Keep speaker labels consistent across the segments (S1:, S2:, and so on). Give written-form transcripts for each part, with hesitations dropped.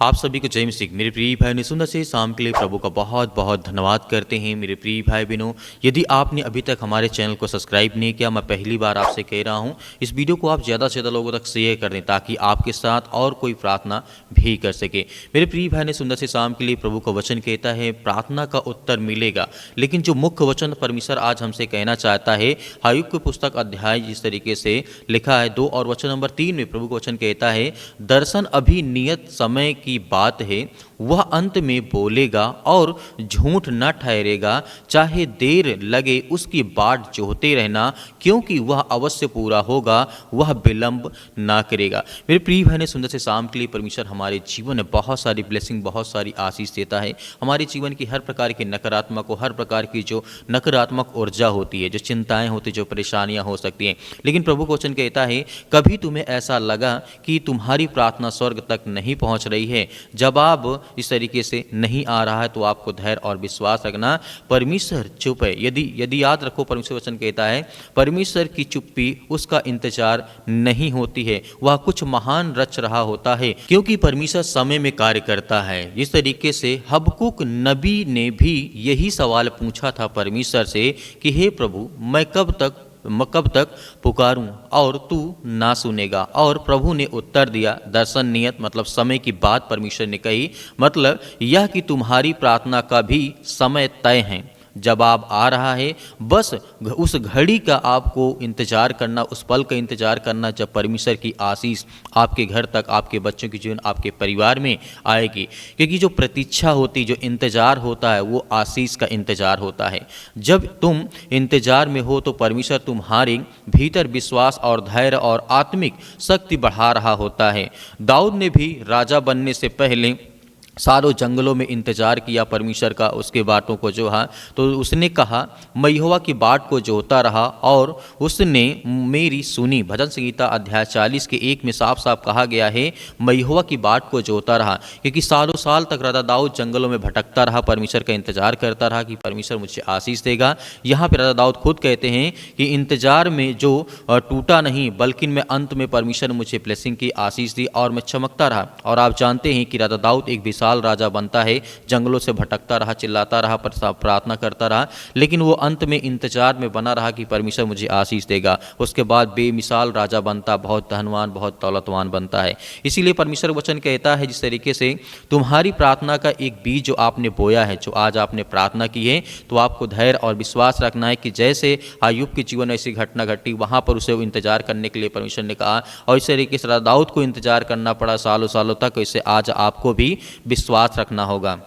S1: आप सभी को जय मसीह। मेरे प्रिय भाई ने सुंदर से शाम के लिए प्रभु का बहुत बहुत धन्यवाद करते हैं। मेरे प्रिय भाई बहनों, यदि आपने अभी तक हमारे चैनल को सब्सक्राइब नहीं किया, मैं पहली बार आपसे कह रहा हूं, इस वीडियो को आप ज़्यादा से ज़्यादा लोगों तक शेयर कर दें ताकि आपके साथ और कोई प्रार्थना भी कर सके। मेरे प्रिय भाई ने सुंदर से शाम के लिए प्रभु का वचन कहता है प्रार्थना का उत्तर मिलेगा। लेकिन जो मुख्य वचन परमेश्वर आज हमसे कहना चाहता है, हायुब की पुस्तक अध्याय जिस तरीके से लिखा है 2 और वचन नंबर 3 में प्रभु का वचन कहता है, दर्शन अभी नियत समय की बात है, वह अंत में बोलेगा और झूठ न ठहरेगा। चाहे देर लगे उसकी बाट जोहते रहना, क्योंकि वह अवश्य पूरा होगा, वह विलंब ना करेगा। मेरे प्रिय भाई ने सुंदर से शाम के लिए परमेश्वर हमारे जीवन में बहुत सारी ब्लेसिंग, बहुत सारी आशीष देता है। हमारे जीवन की हर प्रकार की नकारात्मक और हर प्रकार की जो नकारात्मक ऊर्जा होती है, जो चिंताएं होती, जो परेशानियां हो सकती हैं, लेकिन प्रभु का वचन कहता है कभी तुम्हें ऐसा लगा कि तुम्हारी प्रार्थना स्वर्ग तक नहीं पहुंच रही है, जवाब इस तरीके से नहीं आ रहा है, तो आपको धैर्य और विश्वास रखना। परमेश्वर चुप है। यदि याद रखो, परमेश्वर वचन कहता है परमेश्वर की चुप्पी उसका इंतजार नहीं होती है, वह कुछ महान रच रहा होता है, क्योंकि परमेश्वर समय में कार्य करता है। इस तरीके से हबक्कूक नबी ने भी यही सवाल पूछा था परमेश्वर से कि हे प्रभु, मैं कब तक पुकारूं और तू ना सुनेगा। और प्रभु ने उत्तर दिया, दर्शन नियत मतलब समय की बात परमेश्वर ने कही, मतलब यह कि तुम्हारी प्रार्थना का भी समय तय है, जवाब आ रहा है। बस उस घड़ी का आपको इंतजार करना, उस पल का इंतजार करना जब परमेश्वर की आशीष आपके घर तक, आपके बच्चों की जीवन, आपके परिवार में आएगी। क्योंकि जो प्रतीक्षा होती, जो इंतजार होता है, वो आशीष का इंतजार होता है। जब तुम इंतजार में हो तो परमेश्वर तुम्हारे भीतर विश्वास और धैर्य और आत्मिक शक्ति बढ़ा रहा होता है। दाऊद ने भी राजा बनने से पहले सालों जंगलों में इंतजार किया परमेश्वर का, उसके बातों को जोहा, तो उसने कहा मैं यहोवा की बाट को जोहता रहा और उसने मेरी सुनी। भजन संहिता अध्याय 40 के 1 में साफ साफ कहा गया है, मैं यहोवा की बाट को जोहता रहा। क्योंकि सालों साल तक राजा दाऊद जंगलों में भटकता रहा, परमेश्वर का इंतजार करता रहा कि परमेश्वर मुझे आशीष देगा। यहाँ पर राजा दाऊद खुद कहते हैं कि इंतजार में जो टूटा नहीं, बल्कि मैं अंत में परमेश्वर ने मुझे ब्लेसिंग की आशीष दी और मैं चमकता रहा। और आप जानते हैं कि राजा दाऊद एक राजा बनता है, जंगलों से भटकता रहा, चिल्लाता रहा, प्रार्थना करता रहा, लेकिन वो अंत में इंतजार में बना रहा कि परमेश्वर मुझे आशीष देगा। उसके बाद बेमिसाल राजा बनता, बहुत धनवान, बहुत दौलतवान बनता है। इसीलिए परमेश्वर वचन कहता है जिस तरीके से तुम्हारी प्रार्थना का एक बीज जो आपने बोया है, जो आज आपने प्रार्थना की है, तो आपको धैर्य और विश्वास रखना है कि जैसे अय्यूब के जीवन में ऐसी घटना घटी, वहां पर उसे इंतजार करने के लिए परमेश्वर ने कहा, और इस तरीके से दाऊद को इंतजार करना पड़ा सालों सालों तक, इससे आज आपको भी विश्वास रखना होगा।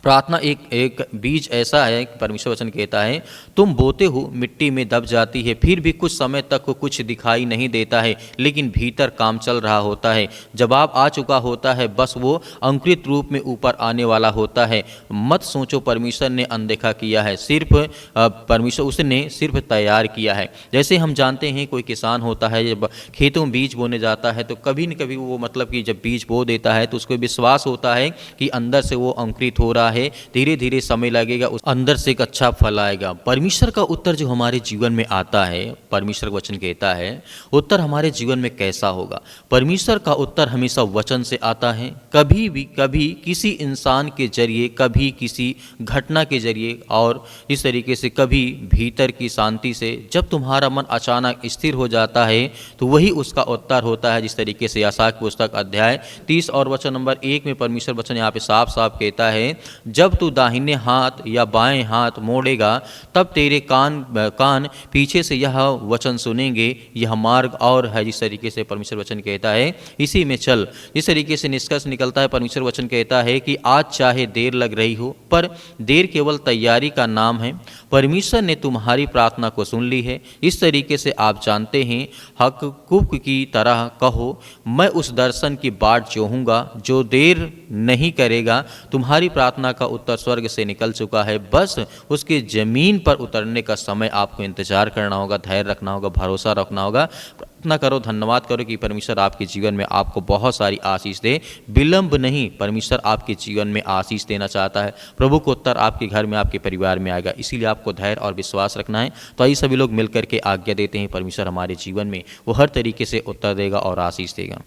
S1: प्रार्थना एक बीज ऐसा है कि परमेश्वर वचन कहता है तुम बोते हो मिट्टी में दब जाती है, फिर भी कुछ समय तक को कुछ दिखाई नहीं देता है, लेकिन भीतर काम चल रहा होता है, जवाब आ चुका होता है, बस वो अंकुरित रूप में ऊपर आने वाला होता है। मत सोचो परमेश्वर ने अनदेखा किया है, सिर्फ परमेश्वर उसने सिर्फ तैयार किया है। जैसे हम जानते हैं कोई किसान होता है, जब खेतों में बीज बोने जाता है तो कभी न कभी वो मतलब कि जब बीज बो देता है तो उसको विश्वास होता है कि अंदर से वो अंकुरित हो रहा है, धीरे धीरे समय लगेगा, उस अंदर से एक अच्छा फल आएगा। परमेश्वर का उत्तर जो हमारे जीवन में आता है, परमेश्वर वचन कहता है उत्तर हमारे जीवन में कैसा होगा। परमेश्वर का उत्तर हमेशा वचन से आता है, कभी किसी इंसान के जरिए, कभी किसी घटना के जरिए, और इस तरीके से कभी भीतर की शांति से। जब तुम्हारा मन अचानक स्थिर हो जाता है तो वही उसका उत्तर होता है। जिस तरीके से यशायाह की पुस्तक अध्याय 30 और वचन नंबर 1 में परमेश्वर वचन यहाँ पे साफ साफ कहता है, जब तू दाहिने हाथ या बाएं हाथ मोड़ेगा तब तेरे कान पीछे से यह वचन सुनेंगे, यह मार्ग और है। जिस तरीके से परमेश्वर वचन कहता है इसी में चल। इस तरीके से निष्कर्ष निकलता है, परमेश्वर वचन कहता है कि आज चाहे देर लग रही हो, पर देर केवल तैयारी का नाम है। परमेश्वर ने तुम्हारी प्रार्थना को सुन ली है। इस तरीके से आप जानते हैं, हबक्कूक की तरह कहो, मैं उस दर्शन की बाट जोहूँगा जो देर नहीं करेगा। तुम्हारी प्रार्थना का उत्तर स्वर्ग से निकल चुका है, बस उसके जमीन पर उतरने का समय आपको इंतजार करना होगा, धैर्य रखना होगा, भरोसा रखना होगा। प्रार्थना करो, धन्यवाद करो कि परमेश्वर आपके जीवन में आपको बहुत सारी आशीष दे। विलंब नहीं, परमेश्वर आपके जीवन में आशीष देना चाहता है। प्रभु को उत्तर आपके घर में, आपके परिवार में आएगा, इसीलिए आपको धैर्य और विश्वास रखना है। तो आइए सभी लोग मिलकर के आज्ञा देते हैं, परमेश्वर हमारे जीवन में वो हर तरीके से उत्तर देगा और आशीष देगा।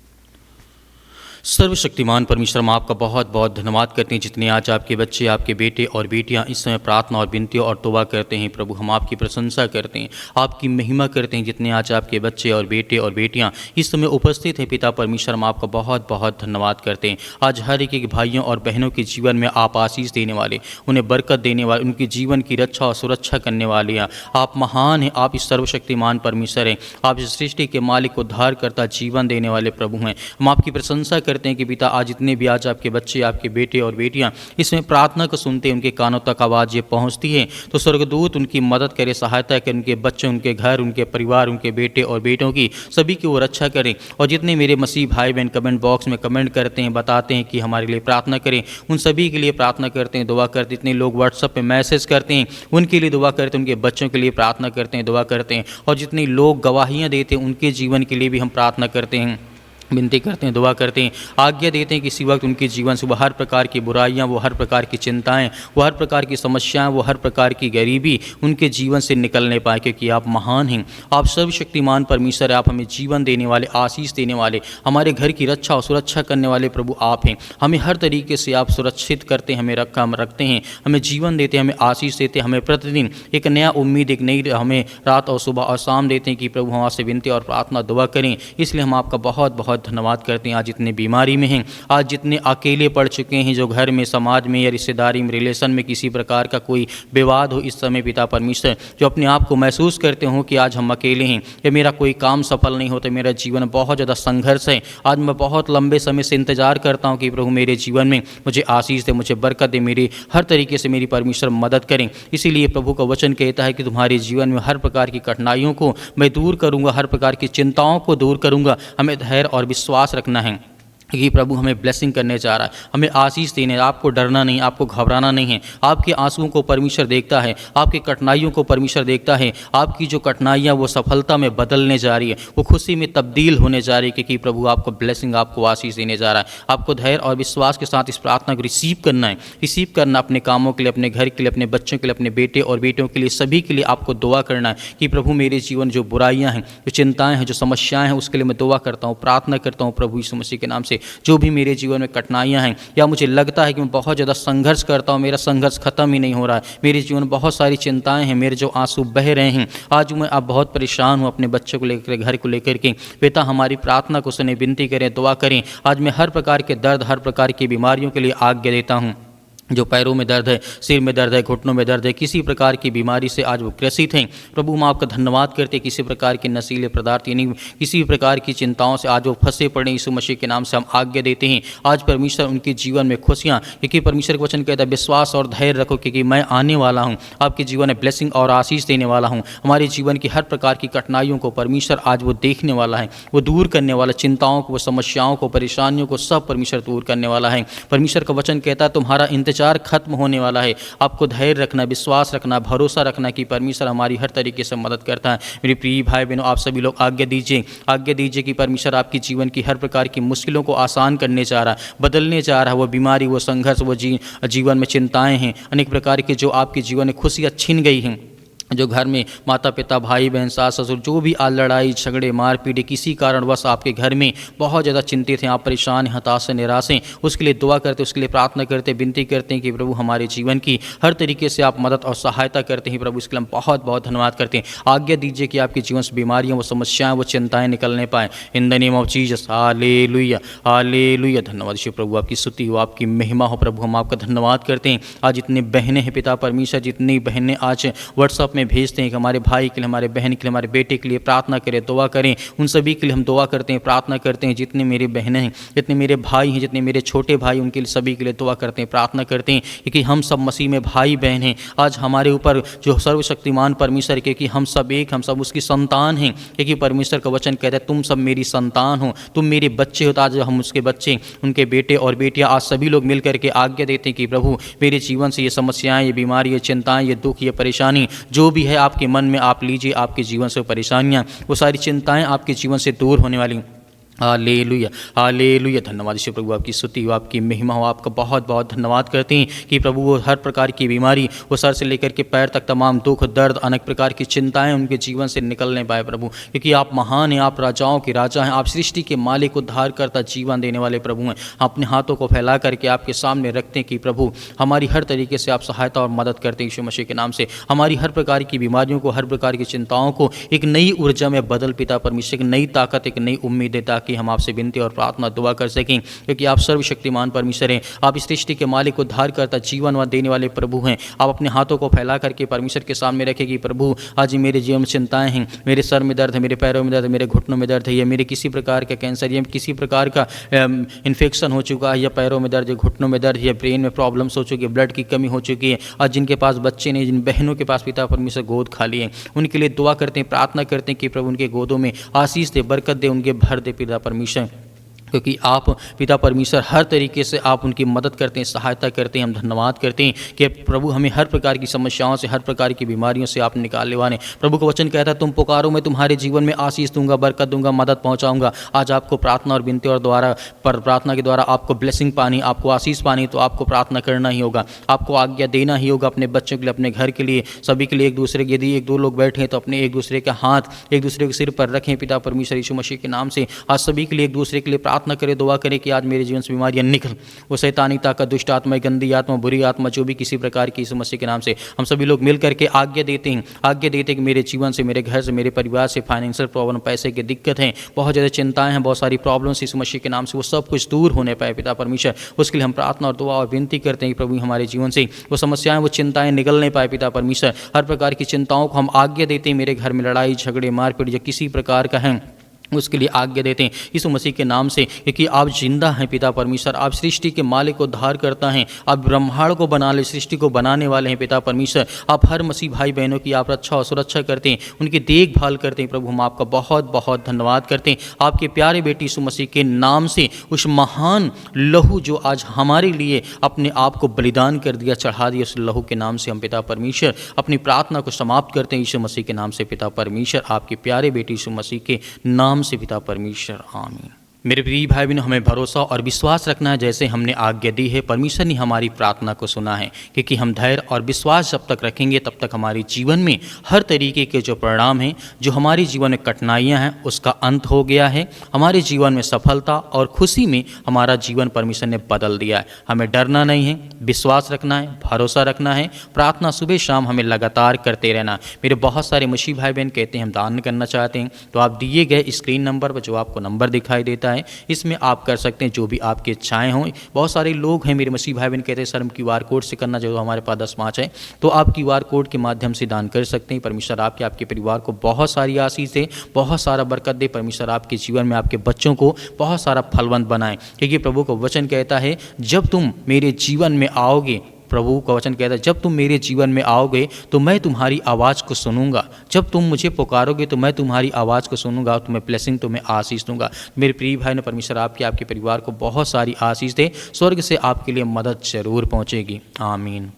S1: सर्वशक्तिमान परमेश्वर, हम आपका बहुत बहुत धन्यवाद करते हैं जितने आज आपके बच्चे, आपके बेटे और बेटियां इस समय प्रार्थना और विनतियों और तौबा करते हैं। प्रभु, हम आपकी प्रशंसा करते हैं, आपकी महिमा करते हैं जितने आज आपके बच्चे और बेटे और बेटियां इस समय उपस्थित हैं। पिता परमेश्वर, हम आपका बहुत बहुत धन्यवाद करते हैं। आज हर एक भाइयों और बहनों के जीवन में आप आशीष देने वाले, उन्हें बरकत देने वाले, उनके जीवन की रक्षा और सुरक्षा करने वाले हैं। आप महान हैं, आप इस सर्वशक्तिमान परमेश्वर हैं, आप इस सृष्टि के मालिक, उद्धारकर्ता, जीवन देने वाले प्रभु हैं। हम आपकी प्रशंसा करते हैं कि पिता आज जितने भी आज आपके बच्चे, आपके बेटे और बेटियां इसमें प्रार्थना को सुनते हैं, उनके कानों तक आवाज़ ये पहुंचती है तो स्वर्गदूत उनकी मदद करे, सहायता करे, उनके बच्चे, उनके घर, उनके परिवार, उनके बेटे और बेटों की सभी की वो रक्षा करें। और जितने मेरे मसीह भाई बहन कमेंट बॉक्स में कमेंट करते हैं, बताते हैं कि हमारे लिए प्रार्थना करें, उन सभी के लिए प्रार्थना करते हैं, दुआ करते हैं। जितने लोग व्हाट्सएप पे मैसेज करते हैं उनके लिए दुआ करते हैं, उनके बच्चों के लिए प्रार्थना करते हैं, दुआ करते हैं। और जितने लोग गवाहियाँ देते हैं उनके जीवन के लिए भी हम प्रार्थना करते हैं, विनती करते हैं, दुआ करते हैं, आज्ञा देते हैं किसी वक्त उनके जीवन से वो हर प्रकार की बुराइयां, वो हर प्रकार की चिंताएं, वो हर प्रकार की समस्याएं, वो हर प्रकार की गरीबी उनके जीवन से निकलने पाए, क्योंकि आप महान हैं, आप सर्वशक्तिमान परमेश्वर, आप हमें जीवन देने वाले, आशीष देने वाले, हमारे घर की रक्षा और सुरक्षा करने वाले प्रभु आप हैं। हमें हर तरीके से आप सुरक्षित करते हैं, हमें रखते हैं, हमें जीवन देते हैं, हमें आशीष देते हैं, हमें प्रतिदिन एक नया उम्मीद, एक नई हमें रात और सुबह और शाम देते हैं कि प्रभु हम आपसे विनती और प्रार्थना दुआ करें। इसलिए हम आपका बहुत बहुत धन्यवाद करते हैं। आज जितने बीमारी में हैं, आज जितने अकेले पड़ चुके हैं, जो घर में, समाज में या रिश्तेदारी में, रिलेशन में किसी प्रकार का कोई विवाद हो, इस समय पिता परमेश्वर जो अपने आप को महसूस करते हो कि आज हम अकेले हैं या मेरा कोई काम सफल नहीं होता, मेरा जीवन बहुत ज़्यादा संघर्ष है, आज मैं बहुत लंबे समय से इंतजार करता हूँ कि प्रभु मेरे जीवन में मुझे आशीष दे, मुझे बरकत दे, मेरी हर तरीके से मेरी परमेश्वर मदद करें। इसीलिए प्रभु का वचन कहता है कि तुम्हारे जीवन में हर प्रकार की कठिनाइयों को मैं दूर करूँगा, हर प्रकार की चिंताओं को दूर करूँगा। हमें धैर्य और विश्वास रखना है कि प्रभु हमें ब्लेसिंग करने जा रहा है, हमें आशीष देने। आपको डरना नहीं, आपको घबराना नहीं है। आपके आंसुओं को परमेश्वर देखता है, आपकी कठिनाइयों को परमेश्वर देखता है। आपकी जो कठिनाइयाँ वो सफलता में बदलने जा रही है, वो खुशी में तब्दील होने जा रही है, क्योंकि प्रभु आपको ब्लेसिंग, आपको आशीष देने जा रहा है। आपको धैर्य और विश्वास के साथ इस प्रार्थना को रिसीव करना है, रिसीव करना अपने कामों के लिए, अपने घर के लिए, अपने बच्चों के लिए, अपने बेटे और बेटियों के लिए, सभी के लिए आपको दुआ करना है कि प्रभु मेरे जीवन जो बुराइयाँ हैं, जो चिंताएँ हैं, जो समस्याएँ हैं, उसके लिए मैं दुआ करता हूँ, प्रार्थना करता हूँ प्रभु यीशु मसीह के नाम से। जो भी मेरे जीवन में कठिनाइयाँ हैं या मुझे लगता है कि मैं बहुत ज़्यादा संघर्ष करता हूँ, मेरा संघर्ष खत्म ही नहीं हो रहा है, मेरे जीवन में बहुत सारी चिंताएं हैं, मेरे जो आंसू बह रहे हैं, आज मैं अब बहुत परेशान हूँ अपने बच्चों को लेकर, घर को लेकर के। पिता हमारी प्रार्थना को सुने, विनती करें, दुआ करें। आज मैं हर प्रकार के दर्द, हर प्रकार की बीमारियों के लिए आज्ञा देता हूँ। जो पैरों में दर्द है, सिर में दर्द है, घुटनों में दर्द है, किसी प्रकार की बीमारी से आज वो ग्रसित हैं, प्रभु हम आपका धन्यवाद करते हैं। किसी प्रकार के नशीले पदार्थ यानी किसी प्रकार की चिंताओं से आज वो फंसे पड़े, यीशु मसीह के नाम से हम आज्ञा देते हैं। आज परमेश्वर उनके जीवन में खुशियाँ, क्योंकि परमेश्वर का वचन कहता है विश्वास और धैर्य रखो, क्योंकि मैं आने वाला हूँ, आपके जीवन में ब्लेसिंग और आशीष देने वाला हूँ। हमारे जीवन की हर प्रकार की कठिनाइयों को परमेश्वर आज वो देखने वाला है, वो दूर करने वाला, चिंताओं को, समस्याओं को, परेशानियों को सब परमेश्वर दूर करने वाला है। परमेश्वर का वचन कहता है तुम्हारा इंतजार खत्म होने वाला है। आपको धैर्य रखना, विश्वास रखना, भरोसा रखना कि परमेश्वर हमारी हर तरीके से मदद करता है। मेरे प्रिय भाई बहनों, आप सभी लोग आज्ञा दीजिए कि परमेश्वर आपके जीवन की हर प्रकार की मुश्किलों को आसान करने जा रहा है, बदलने जा रहा है। वो बीमारी, वो संघर्ष, वो जीवन में चिंताएं हैं, अनेक प्रकार की जो आपके जीवन में खुशियाँ छीन गई हैं, जो घर में माता पिता, भाई बहन, सास ससुर, जो भी आज लड़ाई झगड़े, मारपीट, किसी कारणवश आपके घर में बहुत ज़्यादा चिंतित हैं, आप परेशान हैं, हताश हैं, निराश हैं, उसके लिए दुआ करते, उसके लिए प्रार्थना करते, विनती करते हैं कि प्रभु हमारे जीवन की हर तरीके से आप मदद और सहायता करते हैं। प्रभु इसके लिए हम बहुत बहुत धन्यवाद करते हैं। आज्ञा दीजिए कि आपके जीवन से बीमारियाँ, वो समस्याएँ, वो चिंताएँ निकलने पाएँ। In the name of Jesus, hallelujah, hallelujah. धन्यवाद ईश्वर प्रभु, आपकी स्तुति हो, आपकी महिमा हो। प्रभु हम आपका धन्यवाद करते हैं। आज जितने बहनें हैं पिता परमेश्वर, जितनी बहनें आज व्हाट्सअप भेजते हैं कि हमारे भाई के लिए, हमारे बहन के लिए, हमारे बेटे के लिए प्रार्थना करें, दुआ करें, उन सभी के लिए हम दुआ करते हैं, प्रार्थना करते हैं। जितने मेरे बहनें हैं, जितने मेरे भाई हैं, जितने मेरे छोटे भाई, उनके लिए सभी के लिए दुआ करते हैं, प्रार्थना करते हैं, क्योंकि हम सब मसीह में भाई बहन हैं। आज हमारे ऊपर जो सर्वशक्तिमान परमेश्वर के कि हम सब एक, हम सब उसकी संतान हैं, क्योंकि परमेश्वर का वचन कहता है तुम सब मेरी संतान हो, तुम मेरे बच्चे हो। तो आज हम उसके बच्चे, उनके बेटे और बेटियाँ, आज सभी लोग मिल करके आज्ञा देते हैं कि प्रभु मेरे जीवन से ये समस्याएं, ये बीमारी, ये चिंताएं, ये दुख, ये परेशानी जो भी है आपके मन में आप लीजिए। आपके जीवन से परेशानियां, वो सारी चिंताएं आपके जीवन से दूर होने वाली। Hallelujah, hallelujah. धन्यवाद ईश्वर प्रभु, आपकी स्तुति हो, आपकी महिमा हो। आपका बहुत बहुत धन्यवाद करते हैं कि प्रभु वो हर प्रकार की बीमारी, वो सर से लेकर के पैर तक तमाम दुख दर्द अनेक प्रकार की चिंताएं उनके जीवन से निकलने पाए प्रभु, क्योंकि आप महान हैं, आप राजाओं के राजा हैं, आप सृष्टि के मालिक, उद्धार करता, जीवन देने वाले प्रभु हैं। अपने हाथों को फैला करके आपके सामने रखते हैं कि प्रभु हमारी हर तरीके से आप सहायता और मदद करते हैं। यीशु मसीह के नाम से हमारी हर प्रकार की बीमारियों को, हर प्रकार की चिंताओं को एक नई ऊर्जा में बदल पिता परमेश्वर, एक नई ताकत, एक नई उम्मीद है, ताकि हम आपसे विनती और प्रार्थना दुआ कर सकें, क्योंकि आप सर्वशक्तिमान परमेश्वर हैं। आप इस सृष्टि के मालिक, उद्धार करता, जीवन व देने वाले प्रभु हैं। आप अपने हाथों को फैला करके परमेश्वर के सामने रखें कि प्रभु आज मेरे जीवन में चिंताएं हैं, मेरे सर में दर्द है, मेरे पैरों में दर्द है, मेरे घुटनों में दर्द है, या मेरे किसी प्रकार का कैंसर या किसी प्रकार का इन्फेक्शन हो चुका है, या पैरों में दर्द है, घुटनों में दर्द, या ब्रेन में प्रॉब्लम्स हो चुकी है, ब्लड की कमी हो चुकी है। आज जिनके पास बच्चे नहीं, जिन बहनों के पास पिता परमेश्वर गोद खाली है, उनके लिए दुआ करते हैं, प्रार्थना करते हैं कि प्रभु उनके गोदों में आशीष दे, बरकत दे, उनके भर दे पिता परमेश्वर, क्योंकि आप पिता परमेश्वर हर तरीके से आप उनकी मदद करते हैं, सहायता करते हैं। हम धन्यवाद करते हैं कि प्रभु हमें हर प्रकार की समस्याओं से, हर प्रकार की बीमारियों से आप निकालने वाले। प्रभु का वचन कहता है, तुम पुकारो मैं तुम्हारे जीवन में आशीष दूंगा, बरकत दूंगा, मदद पहुंचाऊंगा। आज आपको प्रार्थना और विनती और द्वारा प्रार्थना के द्वारा आपको ब्लेसिंग पानी, आपको आशीष पानी, तो आपको प्रार्थना करना ही होगा, आपको आज्ञा देना ही होगा अपने बच्चों के लिए, अपने घर के लिए, सभी के लिए। एक दूसरे के, यदि एक दो लोग बैठे हैं तो अपने एक दूसरे के हाथ एक दूसरे के सिर पर रखें पिता परमेश्वर यीशु मसीह के नाम से। आज सभी के लिए एक दूसरे के लिए प्रार्थना करें, दुआ करें कि आज मेरे जीवन से बीमारियां निकल, वो शैतानी ताकत, दुष्ट आत्मा, गंदी आत्मा, बुरी आत्मा, जो भी किसी प्रकार की, यीशु मसीह के नाम से हम सभी लोग मिल करके आज्ञा देते हैं कि मेरे जीवन से, मेरे घर से, मेरे परिवार से फाइनेंशियल प्रॉब्लम, पैसे की दिक्कत है, बहुत ज़्यादा चिंताएं हैं, बहुत सारी प्रॉब्लम्स यीशु मसीह के नाम से वो सब कुछ दूर होने पाए पिता परमेश्वर। उसके लिए हम प्रार्थना और दुआ और विनती करते हैं कि प्रभु हमारे जीवन से वो समस्याएं, वो चिंताएं निकलने पाए पिता परमेश्वर। हर प्रकार की चिंताओं को हम आज्ञा देते हैं, मेरे घर में लड़ाई झगड़े मारपीट या किसी प्रकार का है, उसके लिए आज्ञा देते हैं यीशु मसीह के नाम से, क्योंकि आप जिंदा हैं पिता परमेश्वर, आप सृष्टि के मालिक को उद्धार करता हैं, आप ब्रह्मांड को बना ले, सृष्टि को बनाने वाले हैं पिता परमेश्वर। आप हर मसीह भाई बहनों की आप रक्षा और सुरक्षा करते हैं, उनकी देखभाल करते हैं। प्रभु हम आपका बहुत बहुत धन्यवाद करते हैं आपके प्यारे बेटे यीशु मसीह के नाम से, उस महान लहू जो आज हमारे लिए अपने आप को बलिदान कर दिया, चढ़ा दिया, उस लहू के नाम से हम पिता परमेश्वर अपनी प्रार्थना को समाप्त करते हैं यीशु मसीह के नाम से पिता परमेश्वर, आपके प्यारे बेटे यीशु मसीह के नाम से पिता परमेश्वर, आमीन। मेरे प्रिय भाई बहनों, हमें भरोसा और विश्वास रखना है, जैसे हमने आज्ञा दी है, परमेश्वर ने हमारी प्रार्थना को सुना है, क्योंकि हम धैर्य और विश्वास जब तक रखेंगे तब तक हमारे जीवन में हर तरीके के जो परिणाम हैं, जो हमारे जीवन में कठिनाइयां हैं, उसका अंत हो गया है। हमारे जीवन में सफलता और खुशी में हमारा जीवन परमेश्वर ने बदल दिया है। हमें डरना नहीं है, विश्वास रखना है, भरोसा रखना है, प्रार्थना सुबह शाम हमें लगातार करते रहना। मेरे बहुत सारे मसीह भाई बहन कहते हैं हम दान करना चाहते हैं, तो आप दिए गए स्क्रीन नंबर पर, जो आपको नंबर दिखाई देता है, इसमें आप कर सकते हैं जो भी आपकी इच्छाएं हों। बहुत सारे लोग हैं मेरे मसीह भाई बहन कहते हैं सर हम QR कोड से करना, जो हमारे पास 10-5 है, तो आप QR कोड के माध्यम से दान कर सकते हैं। परमेश्वर आपके परिवार को बहुत सारी आशीष दे, बहुत सारा बरकत दे। परमेश्वर आपके जीवन में आपके बच्चों को बहुत सारा फलवंत बनाए, क्योंकि प्रभु का वचन कहता है जब तुम मेरे जीवन में आओगे, प्रभु का वचन कहता है जब तुम मेरे जीवन में आओगे तो मैं तुम्हारी आवाज़ को सुनूंगा, जब तुम मुझे पुकारोगे तो मैं तुम्हारी आवाज़ को सुनूंगा, तुम्हें ब्लेसिंग, तुम्हें आशीष दूंगा। मेरे प्रिय भाई ने, परमेश्वर आपके परिवार को बहुत सारी आशीष दे, स्वर्ग से आपके लिए मदद जरूर पहुंचेगी। आमीन।